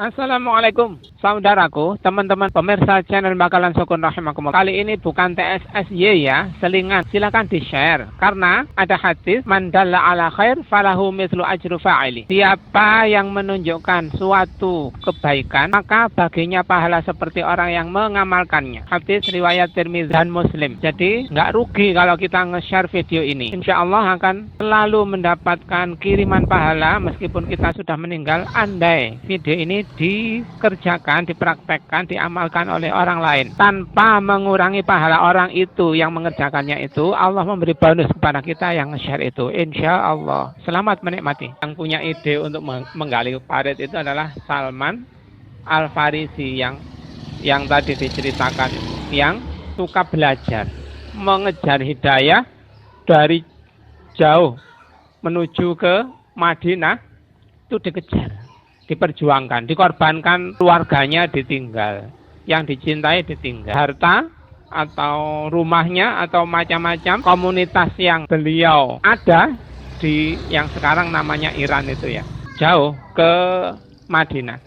Assalamualaikum, saudaraku, teman-teman pemirsa channel Bakalan Sukun rahimakumullah. Kali ini bukan TSSY ya, selingan. Silakan di-share karena ada hadis man dalla ala khair falahu mithlu ajru fa'ili. Siapa yang menunjukkan suatu kebaikan, maka baginya pahala seperti orang yang mengamalkannya. Hadis riwayat Tirmidzi dan Muslim. Jadi nggak rugi kalau kita nge-share video ini. Insya Allah akan selalu mendapatkan kiriman pahala meskipun kita sudah meninggal. Andai video ini dikerjakan, dipraktekkan, diamalkan oleh orang lain tanpa mengurangi pahala orang itu yang mengerjakannya itu, Allah memberi bonus kepada kita yang nge-share itu, insya Allah. Selamat menikmati. Yang punya ide untuk menggali parit itu adalah Salman Al-Farisi yang tadi diceritakan, yang suka belajar, mengejar hidayah dari jauh menuju ke Madinah, itu dikejar, diperjuangkan, dikorbankan, keluarganya ditinggal, yang dicintai ditinggal, harta atau rumahnya atau macam-macam komunitas yang beliau ada di yang sekarang namanya Iran itu ya, jauh ke Madinah,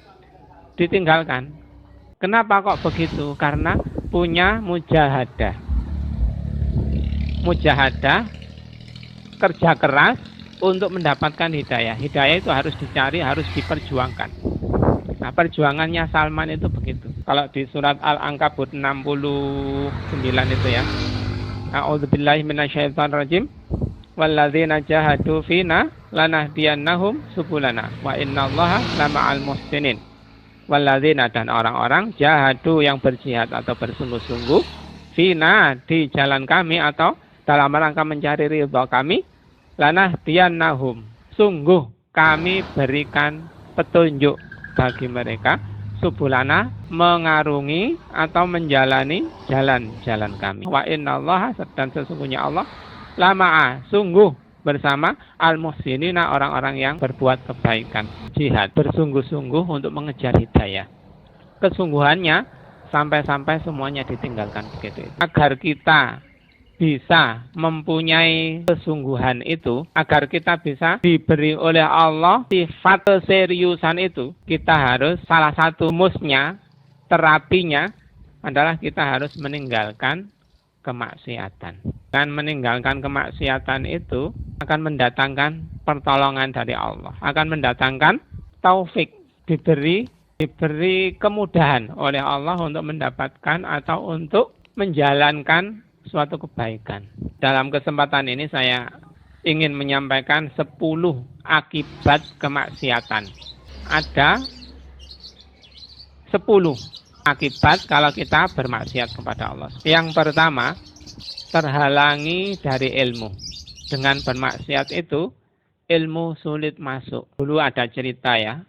ditinggalkan. Kenapa kok begitu? Karena punya mujahadah, kerja keras untuk mendapatkan hidayah. Hidayah itu harus dicari, harus diperjuangkan. Nah, perjuangannya Salman itu begitu. Kalau di surat Al-Ankabut 69 itu ya. A'udzubillahi minasyaitonirrajim. Walladzina jahadu fina lanahdiyannahum subulana wa innallaha lama'al muhsinin. Walladzina, dan orang-orang jahadu yang berjihad atau bersungguh-sungguh fina, di jalan kami atau dalam rangka mencari ridha kami, lanahdiyannahum, sungguh kami berikan petunjuk bagi mereka, subulana, mengarungi atau menjalani jalan-jalan kami. Wa innallaha, dan sesungguhnya Allah, lama'a, sungguh bersama al-muhsinina, orang-orang yang berbuat kebaikan. Jihad, bersungguh-sungguh untuk mengejar hidayah. Kesungguhannya sampai-sampai semuanya ditinggalkan begitu. Agar kita bisa mempunyai kesungguhan itu, agar kita bisa diberi oleh Allah sifat keseriusan itu, kita harus, salah satu musnya, terapinya adalah kita harus meninggalkan kemaksiatan. Dan meninggalkan kemaksiatan itu akan mendatangkan pertolongan dari Allah, akan mendatangkan taufik, diberi kemudahan oleh Allah untuk mendapatkan atau untuk menjalankan suatu kebaikan. Dalam kesempatan ini saya ingin menyampaikan 10 akibat kemaksiatan. Ada 10 akibat kalau kita bermaksiat kepada Allah. Yang pertama, terhalangi dari ilmu. Dengan bermaksiat itu, ilmu sulit masuk. Dulu ada cerita ya,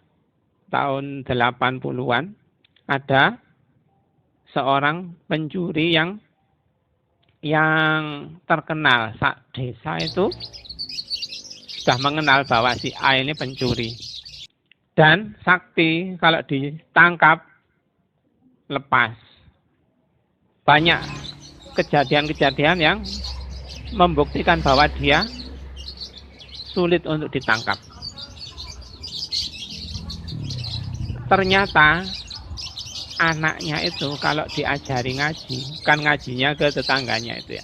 tahun 80-an, ada seorang pencuri yang terkenal, desa itu sudah mengenal bahwa si A ini pencuri. Dan sakti kalau ditangkap lepas. Banyak kejadian-kejadian yang membuktikan bahwa dia sulit untuk ditangkap. Ternyata anaknya itu kalau diajari ngaji, kan ngajinya ke tetangganya itu ya,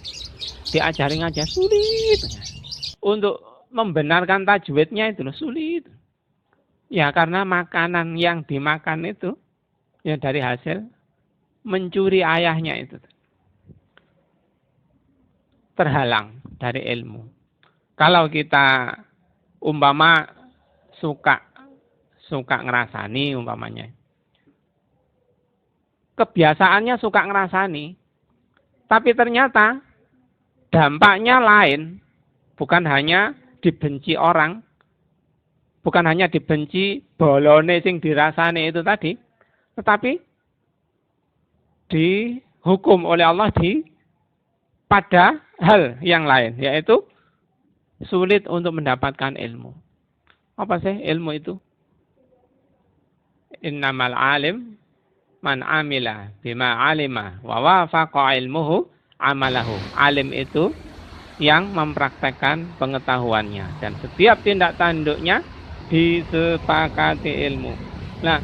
diajari ngaji sulit. Untuk membenarkan tajwidnya itu loh, sulit. Ya karena makanan yang dimakan itu ya dari hasil mencuri ayahnya itu. Terhalang dari ilmu. Kalau kita umpama suka ngerasani umpamanya, kebiasaannya suka ngerasani, tapi ternyata dampaknya lain, bukan hanya dibenci orang, bukan hanya dibenci bolone sing dirasani itu tadi, tetapi dihukum oleh Allah pada hal yang lain, yaitu sulit untuk mendapatkan ilmu. Apa sih ilmu itu? Innamal alim man amila bima alima wa wafaqa ilmuhu amalahu. Alim itu yang mempraktekkan pengetahuannya dan setiap tindak tanduknya disepakati ilmu. Nah,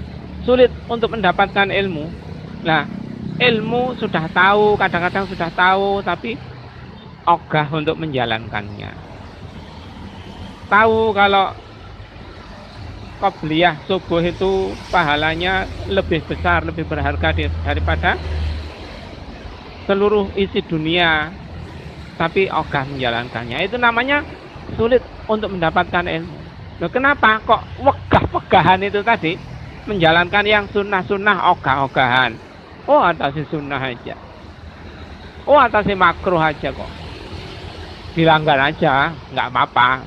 sulit untuk mendapatkan ilmu. Nah, ilmu sudah tahu, kadang-kadang sudah tahu, tapi ogah untuk menjalankannya. Tahu kalau qobliyah subuh itu pahalanya lebih besar, lebih berharga daripada seluruh isi dunia, tapi ogah menjalankannya. Itu namanya sulit untuk mendapatkan ilmu. Nah, kenapa kok wegah-wegahan itu tadi? Menjalankan yang sunnah-sunnah ogah-ogahan. Oh, atasi sunnah aja. Oh, atasi makruh aja kok. Dilanggar aja, nggak apa-apa.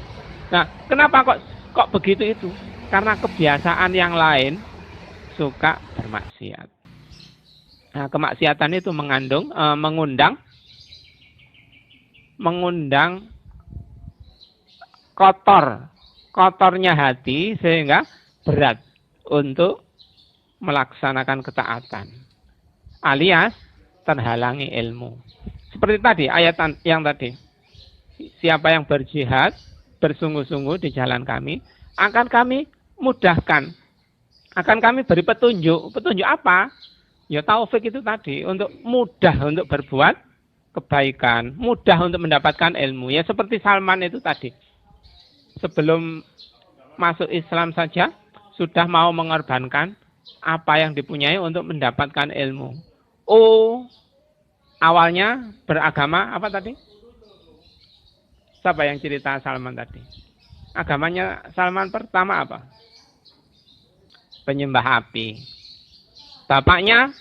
Nah, kenapa kok begitu itu? Karena kebiasaan yang lain suka bermaksiat. Nah, kemaksiatan itu mengundang kotornya hati sehingga berat untuk melaksanakan ketaatan, alias terhalangi ilmu. Seperti tadi ayat yang tadi, siapa yang berjihad bersungguh-sungguh di jalan kami, akan kami mudahkan, akan kami beri petunjuk. Petunjuk apa? Ya taufik itu tadi, untuk mudah untuk berbuat kebaikan, mudah untuk mendapatkan ilmu. Ya seperti Salman itu tadi, sebelum masuk Islam saja sudah mau mengorbankan apa yang dipunyai untuk mendapatkan ilmu. Oh, awalnya beragama apa tadi? Siapa yang cerita Salman tadi? Agamanya Salman pertama apa? Penyembah api. Bapaknya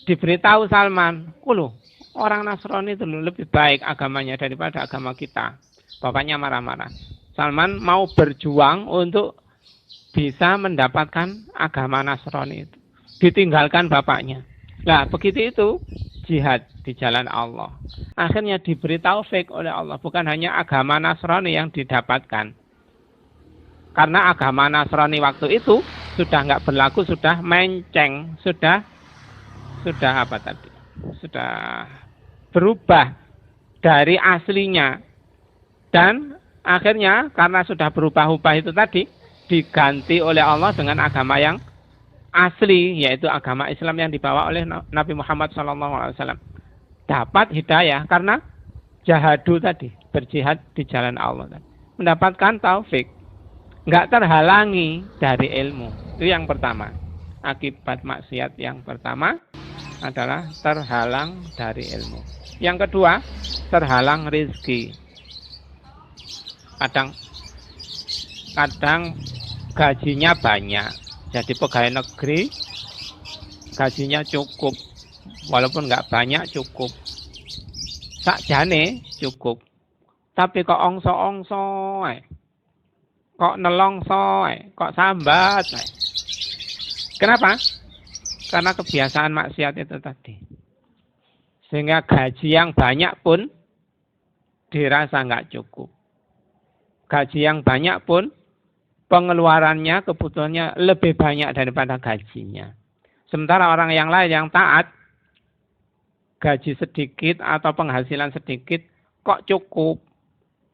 diberitahu Salman, orang Nasrani itu lebih baik agamanya daripada agama kita. Bapaknya marah-marah. Salman mau berjuang untuk bisa mendapatkan agama Nasrani itu. Ditinggalkan bapaknya. Nah, begitu itu jihad di jalan Allah. Akhirnya diberi taufik oleh Allah. Bukan hanya agama Nasrani yang didapatkan. Karena agama Nasrani waktu itu sudah nggak berlaku, sudah menceng, sudah apa tadi? Sudah berubah dari aslinya. Dan akhirnya karena sudah berubah-ubah itu tadi, diganti oleh Allah dengan agama yang asli, yaitu agama Islam yang dibawa oleh Nabi Muhammad SAW. Dapat hidayah karena jahadu tadi, berjihad di jalan Allah tadi. Mendapatkan taufik, nggak terhalangi dari ilmu. Itu yang pertama. Akibat maksiat yang pertama adalah terhalang dari ilmu. Yang kedua, terhalang rezeki. Kadang gajinya banyak, jadi pegawai negeri gajinya cukup, walaupun nggak banyak cukup, sakjane cukup, tapi kok ongso-ongso, kok nelongso, kok sambat. Kenapa? Karena kebiasaan maksiat itu tadi, sehingga gaji yang banyak pun dirasa nggak cukup. Gaji yang banyak pun pengeluarannya, kebutuhannya lebih banyak daripada gajinya. Sementara orang yang lain yang taat, gaji sedikit atau penghasilan sedikit, kok cukup,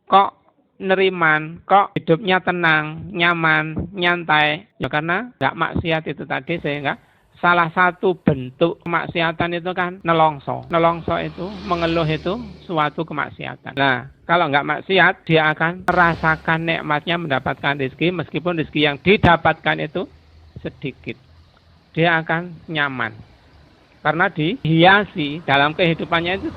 kok neriman, kok hidupnya tenang, nyaman, nyantai. Ya karena nggak maksiat itu tadi, sehingga salah satu bentuk kemaksiatan itu kan nelongso. Nelongso itu, mengeluh itu suatu kemaksiatan. Nah, kalau nggak maksiat, dia akan merasakan nikmatnya mendapatkan rezeki, meskipun rezeki yang didapatkan itu sedikit. Dia akan nyaman. Karena dihiasi, dalam kehidupannya itu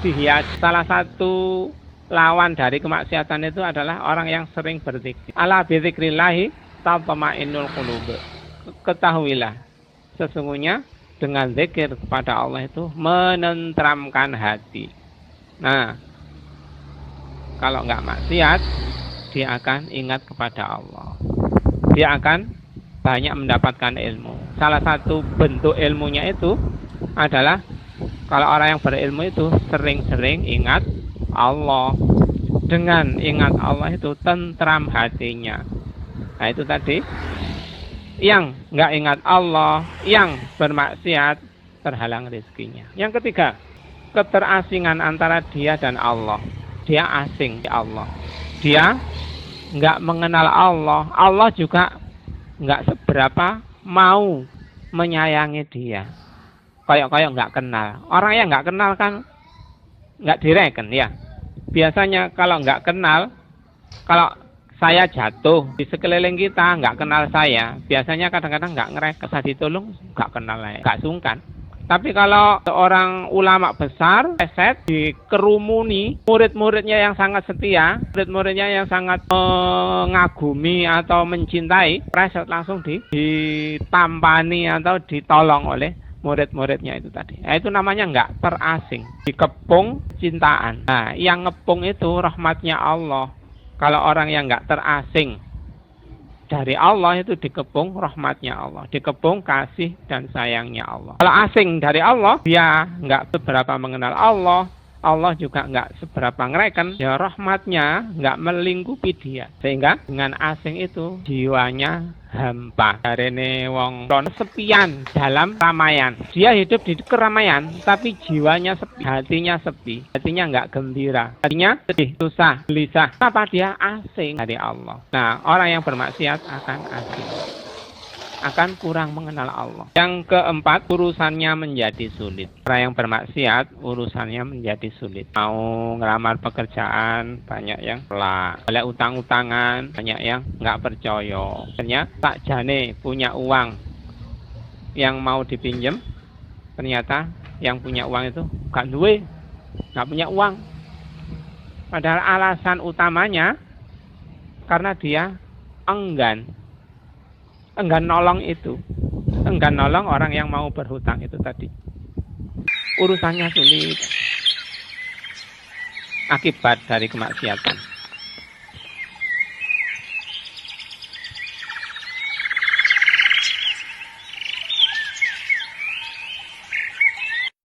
dihiasi. Salah satu lawan dari kemaksiatan itu adalah orang yang sering berzikir. Ala bizikrillahi tatma'innul qulub. Ketahuilah, sesungguhnya dengan zikir kepada Allah itu menenteramkan hati. Nah, kalau nggak maksiat, dia akan ingat kepada Allah. Dia akan banyak mendapatkan ilmu. Salah satu bentuk ilmunya itu adalah kalau orang yang berilmu itu sering-sering ingat Allah. Dengan ingat Allah itu tentram hatinya. Nah, itu tadi. Yang nggak ingat Allah, yang bermaksiat, terhalang rezekinya. Yang ketiga, keterasingan antara dia dan Allah. Dia asing di Allah. Dia nggak mengenal Allah. Allah juga nggak seberapa mau menyayangi dia. Kayak nggak kenal. Orang yang nggak kenal kan nggak direken ya. Biasanya kalau nggak kenal, kalau saya jatuh di sekeliling kita nggak kenal saya, biasanya kadang-kadang nggak ngereken, saya ditolong nggak kenal, nggak sungkan. Tapi kalau seorang ulama besar, eset, dikerumuni, murid-muridnya yang sangat setia, murid-muridnya yang sangat mengagumi atau mencintai, preset langsung ditampani atau ditolong oleh murid-muridnya itu tadi. Nah, itu namanya nggak terasing, dikepung cintaan. Nah, yang ngepung itu rahmatnya Allah. Kalau orang yang nggak terasing dari Allah itu dikepung rahmatnya Allah, dikepung kasih dan sayangnya Allah. Kalau asing dari Allah, dia nggak seberapa mengenal Allah, Allah juga nggak seberapa ngereken, ya rahmatnya nggak melingkupi dia. Sehingga dengan asing itu jiwanya hampa. Darene wong sepian dalam keramaian. Dia hidup di keramaian, tapi jiwanya sepi, hatinya sepi, hatinya nggak gembira, hatinya sedih, susah, gelisah. Kenapa? Dia asing dari Allah. Nah, orang yang bermaksiat akan asing, akan kurang mengenal Allah. Yang keempat, urusannya menjadi sulit. Orang yang bermaksiat, urusannya menjadi sulit. Mau ngelamar pekerjaan, banyak yang tolak. Oleh utang-utangan, banyak yang nggak percaya. Ternyata tak jane punya uang yang mau dipinjem, ternyata yang punya uang itu nggak duwe, nggak punya uang. Padahal alasan utamanya karena dia enggan nolong itu, enggan nolong orang yang mau berhutang itu tadi. Urusannya sulit akibat dari kemaksiatan.